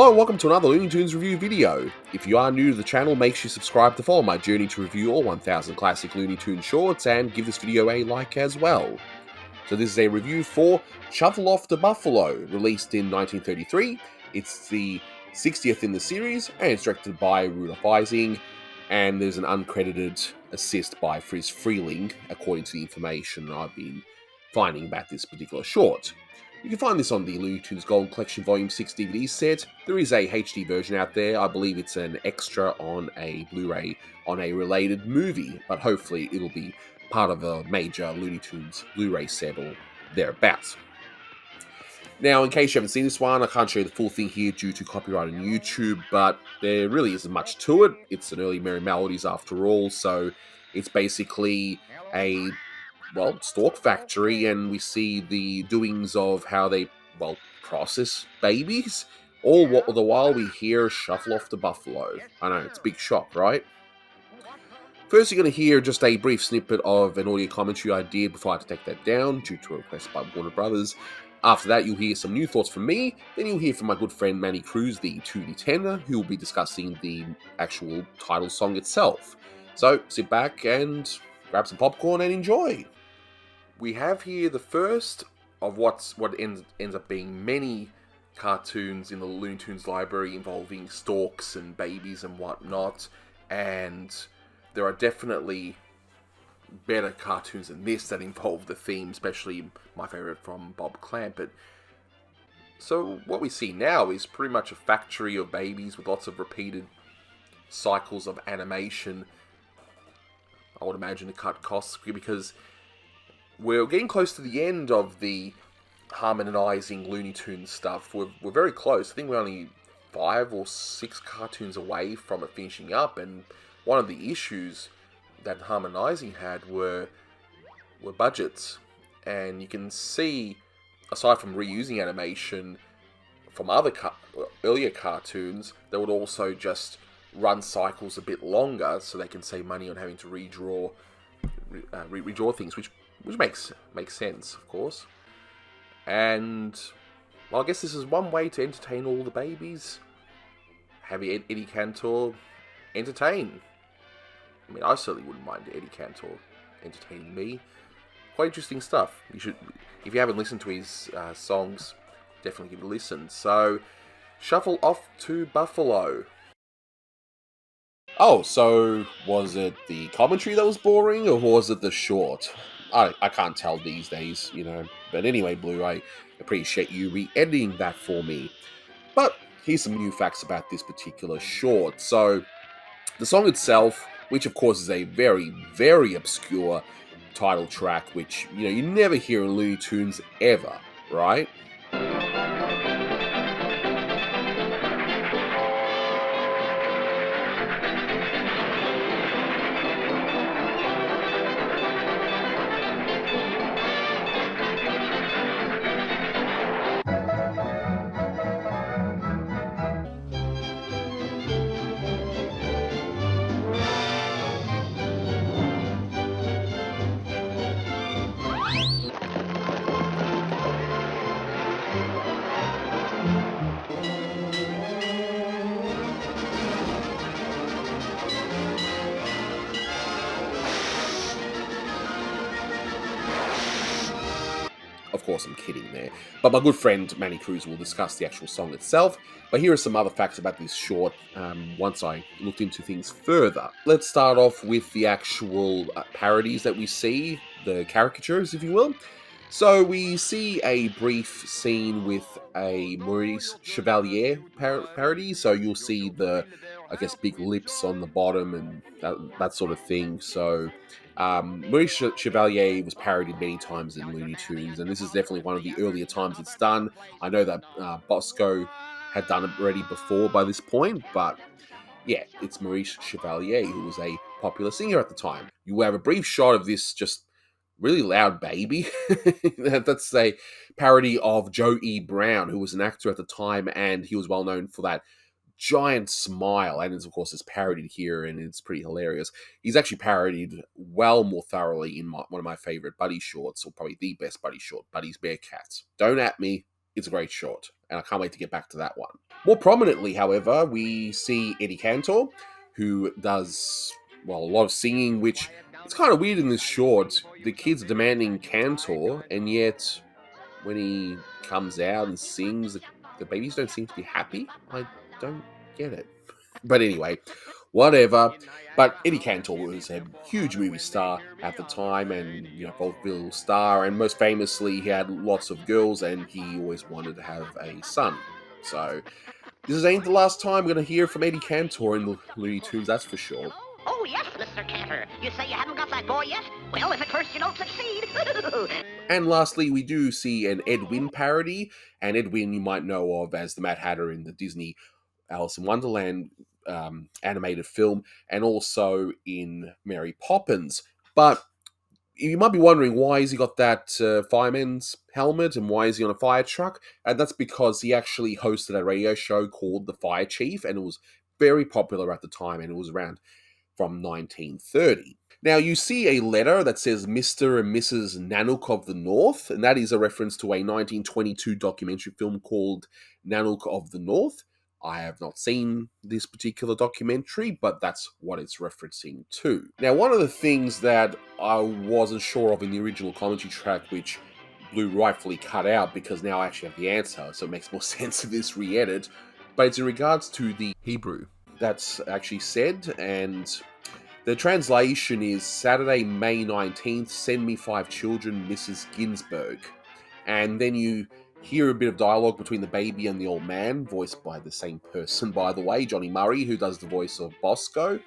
Hello and welcome to another Looney Tunes review video. If you are new to the channel, make sure you subscribe to follow my journey to review all 1000 classic Looney Tunes shorts and give this video a like as well. So this is a review for Shuffle Off to Buffalo, released in 1933. It's the 60th in the series and it's directed by Rudolph Ising, and there's an uncredited assist by Friz Freleng, according to the information I've been finding about this particular short. You can find this on the Looney Tunes Gold Collection Volume 6 DVD set. There is a HD version out there. I believe it's an extra on a Blu-ray on a related movie, but hopefully it'll be part of a major Looney Tunes Blu-ray set or thereabouts. Now, in case you haven't seen this one, I can't show you the full thing here due to copyright on YouTube, but there really isn't much to it. It's an early Merry Melodies after all, so it's basically a stork factory, and we see the doings of how they, process babies. All the while we hear Shuffle Off to Buffalo. I know, it's a big shock, right? First, you're going to hear just a brief snippet of an audio commentary I did before I had to take that down due to a request by Warner Brothers. After that, you'll hear some new thoughts from me. Then you'll hear from my good friend Manny Cruz, the 2D tenor, who will be discussing the actual title song itself. So, sit back and grab some popcorn and enjoy. We have here the first of what ends up being many cartoons in the Looney Tunes library involving storks and babies and whatnot, and there are definitely better cartoons than this that involve the theme, especially my favorite from Bob Clampett. So what we see now is pretty much a factory of babies with lots of repeated cycles of animation. I would imagine to cut costs, because we're getting close to the end of the harmonizing Looney Tunes stuff. We're very close. I think we're only 5 or 6 cartoons away from it finishing up, and one of the issues that harmonizing had were budgets. And you can see, aside from reusing animation from other earlier cartoons, they would also just run cycles a bit longer so they can save money on having to redraw things, which makes sense, of course. And, I guess this is one way to entertain all the babies. Have Eddie Cantor entertain. I mean, I certainly wouldn't mind Eddie Cantor entertaining me. Quite interesting stuff. You should, if you haven't listened to his songs, definitely give it a listen. So, Shuffle Off to Buffalo. Oh, so was it the commentary that was boring, or was it the short? I can't tell these days, But anyway, Blue, I appreciate you re-editing that for me. But here's some new facts about this particular short. So, the song itself, which of course is a very, very obscure title track, which, you never hear in Looney Tunes ever, right? Of course, I'm kidding there. But my good friend Manny Cruz will discuss the actual song itself. But here are some other facts about this short once I looked into things further. Let's start off with the actual parodies that we see, the caricatures, if you will. So we see a brief scene with a Maurice Chevalier parody. So you'll see the, big lips on the bottom and that sort of thing. So Maurice Chevalier was parodied many times in Looney Tunes, and this is definitely one of the earlier times it's done. I know that Bosco had done it already before by this point, but yeah, it's Maurice Chevalier, who was a popular singer at the time. You have a brief shot of this just really loud baby. That's a parody of Joe E. Brown, who was an actor at the time, and he was well known for that giant smile, and of course it's parodied here, and it's pretty hilarious. He's actually parodied well more thoroughly in one of my favorite Buddy shorts, or probably the best Buddy short, Buddy's Bearcats. Don't at me, it's a great short, and I can't wait to get back to that one. More prominently, however, we see Eddie Cantor, who does, well, a lot of singing, which it's kind of weird in this short. The kids are demanding Cantor, and yet when he comes out and sings, the babies don't seem to be happy. I don't get it. But anyway, whatever. But Eddie Cantor was a huge movie star at the time, and vaudeville star, and most famously, he had lots of girls, and he always wanted to have a son. So this ain't the last time we're going to hear from Eddie Cantor in the Looney Tunes, that's for sure. Oh, yes, Mr. Cantor. You say you haven't got that boy yet? Well, if at first you don't succeed. And lastly, we do see an Ed Wynn parody, and Ed Wynn you might know of as the Mad Hatter in the Disney Alice in Wonderland animated film, and also in Mary Poppins. But you might be wondering, why has he got that fireman's helmet, and why is he on a fire truck? And that's because he actually hosted a radio show called The Fire Chief, and it was very popular at the time, and it was around from 1930. Now, you see a letter that says Mr. and Mrs. Nanook of the North, and that is a reference to a 1922 documentary film called Nanook of the North. I have not seen this particular documentary, but that's what it's referencing to. Now, one of the things that I wasn't sure of in the original commentary track, which Blue rightfully cut out because now I actually have the answer, so it makes more sense in this re-edit, but it's in regards to the Hebrew that's actually said, and the translation is Saturday, May 19th, send me 5 children, Mrs. Ginsburg. And then you hear a bit of dialogue between the baby and the old man, voiced by the same person, by the way, Johnny Murray, who does the voice of Bosco.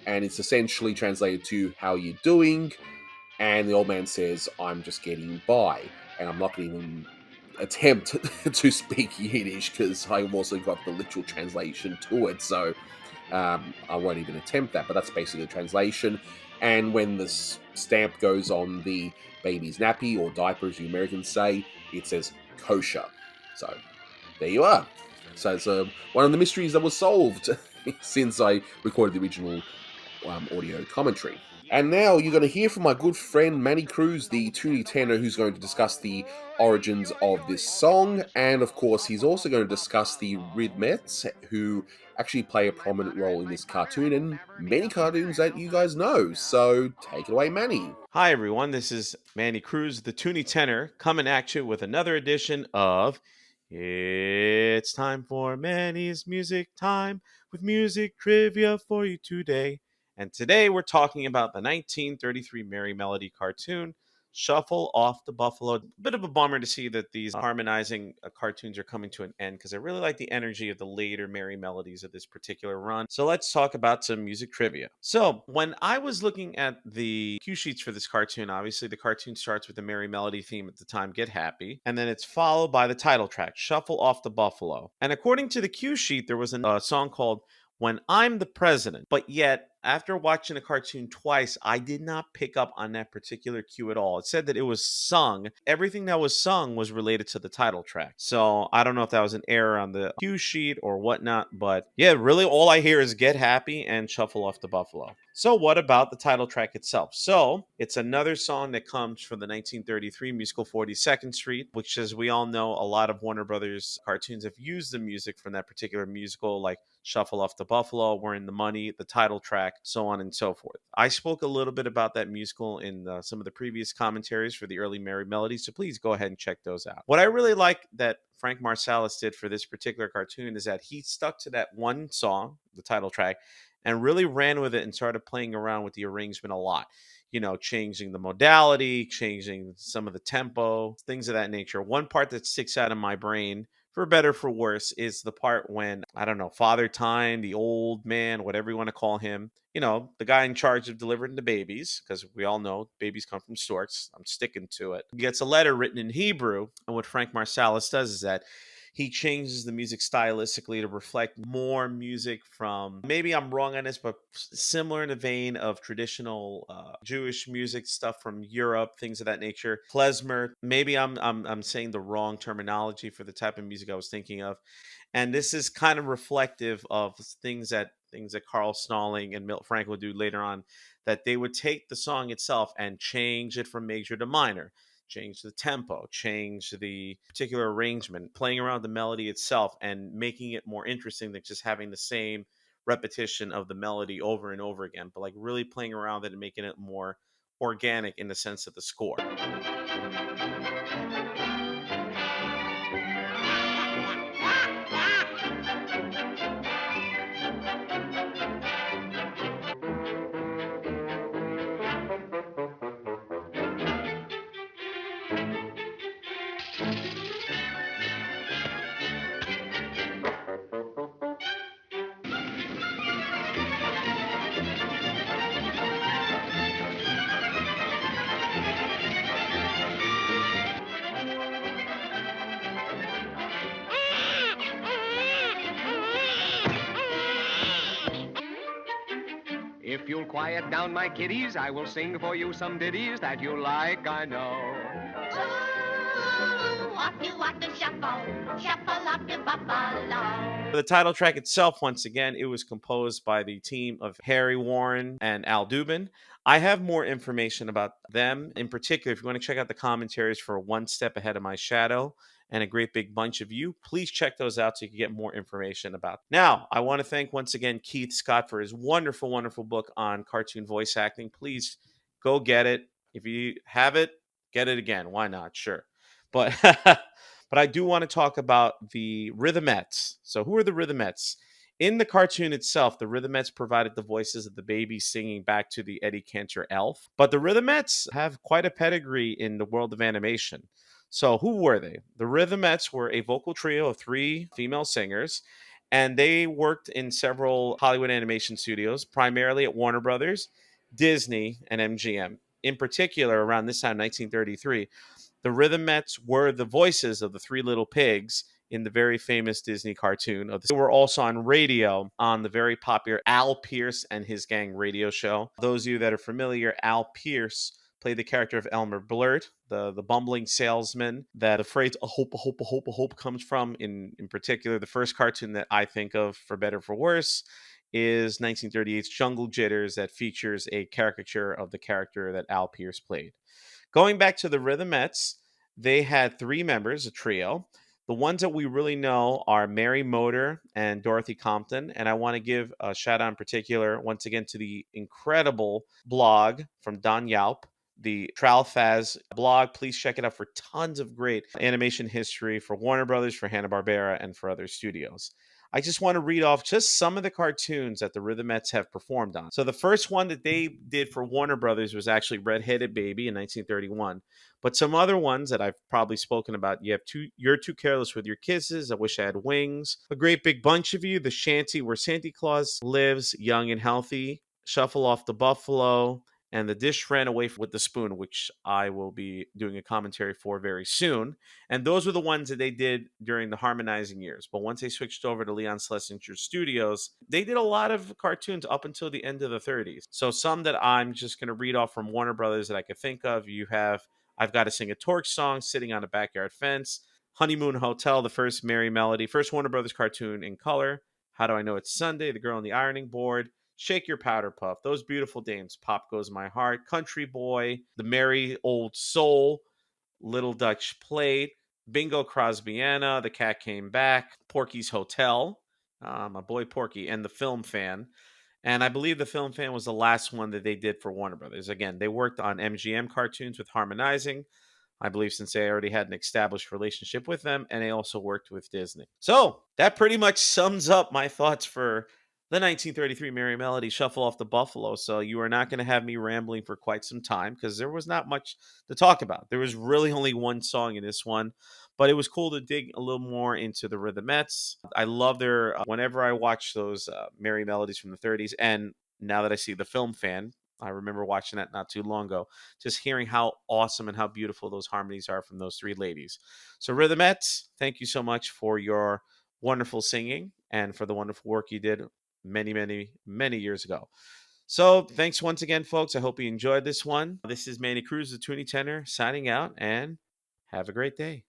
And it's essentially translated to, how you doing? And the old man says, I'm just getting by. And I'm not going to even attempt to speak Yiddish, because I've also got the literal translation to it, so I won't even attempt that, but that's basically the translation. And when the stamp goes on the baby's nappy, or diaper as the Americans say, it says kosher. So there you are. So it's one of the mysteries that was solved since I recorded the original audio commentary. And now you're going to hear from my good friend Manny Cruz, the Toonie tenor, who's going to discuss the origins of this song. And of course, he's also going to discuss the Rhythmettes, who actually play a prominent role in this cartoon and many cartoons that you guys know. So take it away, Manny. Hi, everyone. This is Manny Cruz, the Toonie tenor, coming at you with another edition of It's Time for Manny's Music Time, with music trivia for you today. And today we're talking about the 1933 Merry Melody cartoon, Shuffle Off the Buffalo. A bit of a bummer to see that these harmonizing cartoons are coming to an end, because I really like the energy of the later Merry Melodies of this particular run. So let's talk about some music trivia. So when I was looking at the cue sheets for this cartoon, obviously the cartoon starts with the Merry Melody theme at the time, Get Happy, and then it's followed by the title track, Shuffle Off the Buffalo. And according to the cue sheet, there was a song called When I'm the President, but yet after watching the cartoon twice, I did not pick up on that particular cue at all. It said that it was sung. Everything that was sung was related to the title track. So I don't know if that was an error on the cue sheet or whatnot, but yeah, really all I hear is Get Happy and Shuffle Off the Buffalo. So what about the title track itself? So it's another song that comes from the 1933 musical 42nd Street, which, as we all know, a lot of Warner Brothers cartoons have used the music from that particular musical, like Shuffle Off the Buffalo, We're in the Money, the title track, so on and so forth. I spoke a little bit about that musical in some of the previous commentaries for the early Merry Melodies, so please go ahead and check those out. What I really like that Frank Marsalis did for this particular cartoon is that he stuck to that one song, the title track, and really ran with it and started playing around with the arrangement a lot. Changing the modality, changing some of the tempo, things of that nature. One part that sticks out in my brain, for better for worse, is the part when, I don't know, Father Time, the old man, whatever you want to call him, the guy in charge of delivering the babies, because we all know babies come from storks. I'm sticking to it. He gets a letter written in Hebrew, and what Frank Marsalis does is that he changes the music stylistically to reflect more music from, maybe I'm wrong on this, but similar in the vein of traditional Jewish music, stuff from Europe, things of that nature. Klezmer, maybe I'm saying the wrong terminology for the type of music I was thinking of. And this is kind of reflective of things that Carl Stalling and Milt Frank would do later on, that they would take the song itself and change it from major to minor, change the tempo, change the particular arrangement, playing around with the melody itself and making it more interesting than just having the same repetition of the melody over and over again, but like really playing around with it and making it more organic in the sense of the score. If you'll quiet down, my kiddies, I will sing for you some ditties that you like, I know. Oh, walk the shuffle, shuffle up the buffalo. The title track itself, once again, it was composed by the team of Harry Warren and Al Dubin. I have more information about them. In particular, if you want to check out the commentaries for One Step Ahead of My Shadow and A Great Big Bunch of You, please check those out so you can get more information about them. Now, I want to thank once again Keith Scott for his wonderful, wonderful book on cartoon voice acting. Please go get it. If you have it, get it again. Why not? Sure. But but I do want to talk about the Rhythmettes. So who are the Rhythmettes? In the cartoon itself, the Rhythmettes provided the voices of the babies singing back to the Eddie Cantor elf. But the Rhythmettes have quite a pedigree in the world of animation. So who were they? The Rhythmettes were a vocal trio of 3 female singers, and they worked in several Hollywood animation studios, primarily at Warner Brothers, Disney, and MGM. In particular, around this time, 1933, the Rhythmettes were the voices of the 3 little pigs in the very famous Disney cartoon. They were also on radio on the very popular Al Pierce and His Gang radio show. Those of you that are familiar, Al Pierce played the character of Elmer Blurt, the bumbling salesman that the phrase a hope comes from. In particular, the first cartoon that I think of, for better or for worse, is 1938's Jungle Jitters, that features a caricature of the character that Al Pierce played. Going back to the Rhythmettes, they had 3 members, a trio. The ones that we really know are Mary Motor and Dorothy Compton. And I want to give a shout out in particular, once again, to the incredible blog from Don Yaup, the Tralfaz blog. Please check it out for tons of great animation history for Warner Brothers, for Hanna-Barbera, and for other studios. I just want to read off just some of the cartoons that the Rhythmettes have performed on. So the first one that they did for Warner Brothers was actually Red-Headed Baby in 1931. But some other ones that I've probably spoken about, you have You're Too Careless with Your Kisses, I Wish I Had Wings, A Great Big Bunch of You, The Shanty Where Santa Claus Lives, Young and Healthy, Shuffle Off the Buffalo, and The Dish Ran Away with the Spoon, which I will be doing a commentary for very soon. And those were the ones that they did during the harmonizing years. But once they switched over to Leon Schlesinger Studios, they did a lot of cartoons up until the end of the 30s. So some that I'm just going to read off from Warner Brothers that I could think of. You have I've Got to Sing a Torch Song, Sitting on a Backyard Fence, Honeymoon Hotel, the first Merry Melody, first Warner Brothers cartoon in color, How Do I Know It's Sunday, The Girl on the Ironing Board, Shake Your Powder Puff, Those Beautiful Dames, Pop Goes My Heart, Country Boy, The Merry Old Soul, Little Dutch Plate, Bingo Crosbyanna, The Cat Came Back, Porky's Hotel, my boy Porky, and The Film Fan. And I believe The Film Fan was the last one that they did for Warner Brothers. Again, they worked on MGM cartoons with harmonizing, I believe, since they already had an established relationship with them, and they also worked with Disney. So that pretty much sums up my thoughts for the 1933 Merry Melody, Shuffle Off the Buffalo. So you are not going to have me rambling for quite some time because there was not much to talk about. There was really only one song in this one, but it was cool to dig a little more into the Rhythmettes. I love their, whenever I watch those Merry Melodies from the 30s, and now that I see The Film Fan, I remember watching that not too long ago, just hearing how awesome and how beautiful those harmonies are from those 3 ladies. So Rhythmettes, thank you so much for your wonderful singing and for the wonderful work you did many years ago. So thanks once again, folks. I hope you enjoyed this one. This is Manny Cruz, the Toonie Tenor, signing out, and have a great day.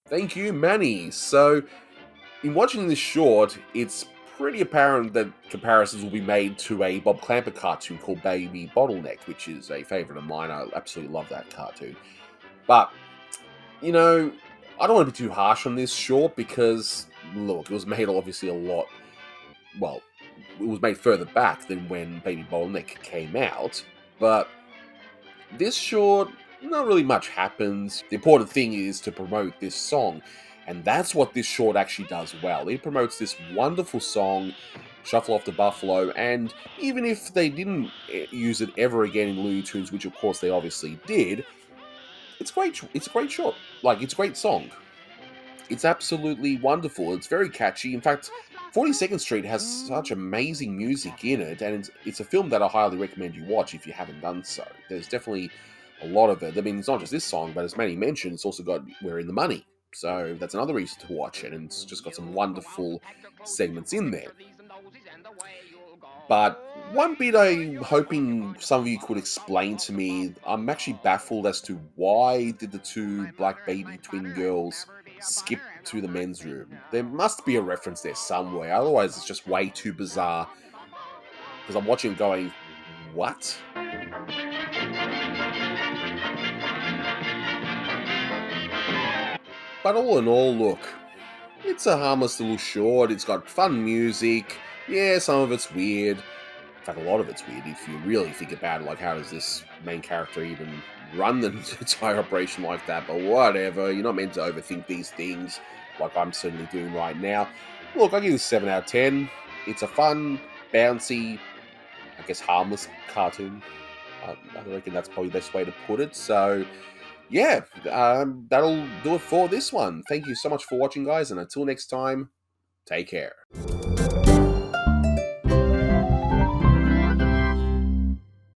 Thank you, Manny. So, in watching this short, it's pretty apparent that comparisons will be made to a Bob Clamper cartoon called Baby Bottleneck, which is a favourite of mine. I absolutely love that cartoon. But, you know, I don't want to be too harsh on this short because, look, it was made obviously a lot, well, it was made further back than when Baby Bottleneck came out, but this short, not really much happens. The important thing is to promote this song, and that's what this short actually does well. It promotes this wonderful song, Shuffle Off the Buffalo, and even if they didn't use it ever again in Looney Tunes, which of course they obviously did, it's great. It's a great short. Like, it's a great song. It's absolutely wonderful. It's very catchy. In fact, 42nd Street has such amazing music in it, and it's a film that I highly recommend you watch if you haven't done so. There's definitely a lot of it. I mean, it's not just this song, but as Manny mentioned, it's also got We're in the Money. So that's another reason to watch it, and it's just got some wonderful segments in there. But one bit I'm hoping some of you could explain to me, I'm actually baffled as to why did the two black baby twin girls skip to the men's room? There must be a reference there somewhere, otherwise it's just way too bizarre. Because I'm watching going, what? But all in all, look, it's a harmless little short, it's got fun music, yeah, some of it's weird. In fact, a lot of it's weird if you really think about it, like how does this main character even run the entire operation like that, but whatever, you're not meant to overthink these things, like I'm certainly doing right now. Look, I give this 7 out of 10. It's a fun, bouncy, I guess harmless cartoon. I reckon that's probably the best way to put it, so yeah, that'll do it for this one. Thank you so much for watching, guys, and until next time, take care.